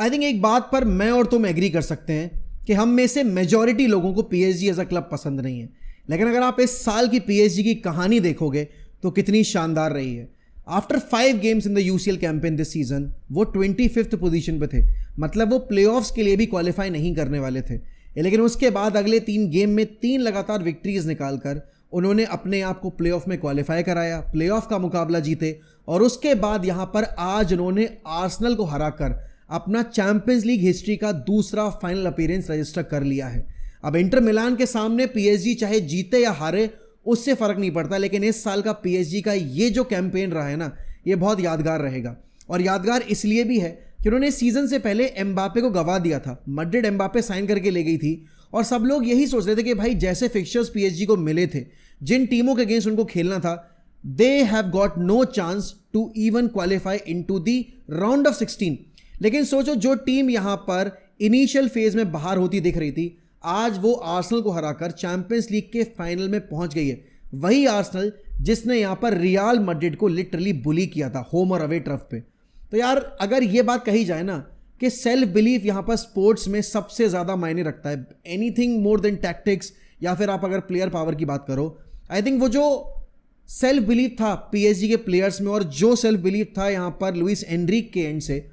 I think एक बात पर मैं और तुम एग्री कर सकते हैं कि हम में से मेजॉरिटी लोगों को पीएसजी एज अ क्लब पसंद नहीं है, लेकिन अगर आप इस साल की पीएसजी की कहानी देखोगे तो कितनी शानदार रही है। After 5 games in the UCL campaign this season वो 25th पोजीशन पे थे, मतलब वो प्लेऑफ्स के लिए भी क्वालिफाई नहीं करने वाले थे, लेकिन उसके बाद अगले 3 गेम में 3 लगातार विक्ट्रीज निकालकर उन्होंने अपने आप को प्लेऑफ में क्वालिफाई कराया, प्लेऑफ का मुकाबला जीते और उसके बाद यहां पर आज उन्होंने आर्सेनल को हराकर अपना चैंपियंस लीग हिस्ट्री का दूसरा फाइनल अपीयरेंस रजिस्टर कर लिया है। अब इंटर मिलान के सामने पीएसजी चाहे जीते या हारे उससे फर्क नहीं पड़ता, लेकिन इस साल का पीएसजी का ये जो कैंपेन रहा है ना, ये बहुत यादगार रहेगा। और यादगार इसलिए भी है कि उन्होंने सीजन से पहले एम्बापे को गवा दिया था। मैड्रिड एम्बापे साइन करके ले गई थी और सब लोग यही सोच रहे थे कि भाई जैसे फिक्चर्स पीएसजी को मिले थे, जिन टीमों के अगेंस्ट उनको खेलना था, they have got no chance to even qualify into the round of 16। लेकिन सोचो, जो टीम यहां पर इनिशियल फेज में बाहर होती दिख रही थी, आज वो आर्सेनल को हराकर चैंपियंस लीग के फाइनल में पहुंच गई है। वही आर्सेनल जिसने यहां पर रियल मैड्रिड को लिटरली बुली किया था होम और अवे टर्फ पे। तो यार अगर ये बात कही जाए ना कि सेल्फ बिलीफ यहां पर स्पोर्ट्स में सबसे ज्यादा मायने रखता है, एनीथिंग मोर देन टैक्टिक्स, या फिर आप अगर प्लेयर पावर की बात करो, आई थिंक वो जो सेल्फ बिलीफ था पीएसजी के प्लेयर्स में और जो सेल्फ बिलीफ था यहां पर लुइस एनरिक के एंड से,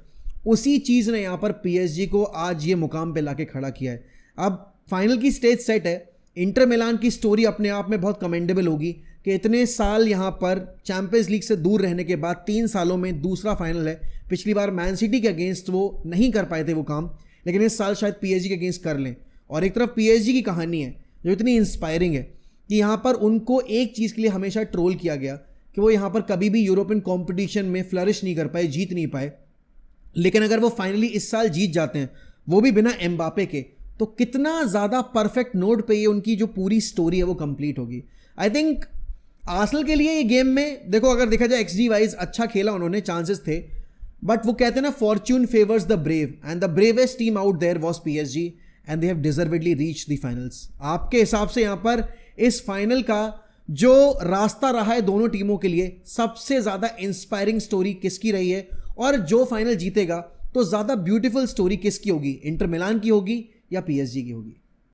उसी चीज ने यहां पर पीएसजी को आज ये मुकाम पे लाके खड़ा किया है। अब फाइनल की स्टेज सेट है। इंटर मिलान की स्टोरी अपने आप में बहुत कमेंडेबल होगी कि इतने साल यहां पर चैंपियंस लीग से दूर रहने के बाद 3 सालों में दूसरा फाइनल है। पिछली बार मैन सिटी के अगेंस्ट वो नहीं कर पाए थे वो काम, लेकिन इस साल शायद पीएसजी के अगेंस्ट कर लें। और एक तरफ पीएसजी की कहानी है जो इतनी इंस्पायरिंग है कि यहां पर उनको एक चीज़ के लिए हमेशा ट्रोल किया गया कि वो यहां पर कभी भी यूरोपियन कॉम्पिटिशन में फ्लरिश नहीं कर पाए, जीत नहीं पाए। लेकिन अगर वो फाइनली इस साल जीत जाते हैं, वो भी बिना एम्बापे के, तो कितना ज़्यादा परफेक्ट नोट पे ये उनकी जो पूरी स्टोरी है वो कंप्लीट होगी। आई थिंक आर्सेनल के लिए ये गेम में देखो, अगर देखा जाए एक्सजी वाइज अच्छा खेला उन्होंने, चांसेस थे, बट वो कहते हैं ना fortune favours the brave, and the bravest team out there was PSG and they have deservedly reached the finals. आपके हिसाब से यहाँ पर इस फाइनल का जो रास्ता रहा है दोनों टीमों के लिए, सबसे ज़्यादा इंस्पायरिंग स्टोरी किसकी रही है, और जो फाइनल जीतेगा तो ज़्यादा ब्यूटीफुल स्टोरी किसकी होगी, इंटर मिलान की होगी या पीएसजी की होगी?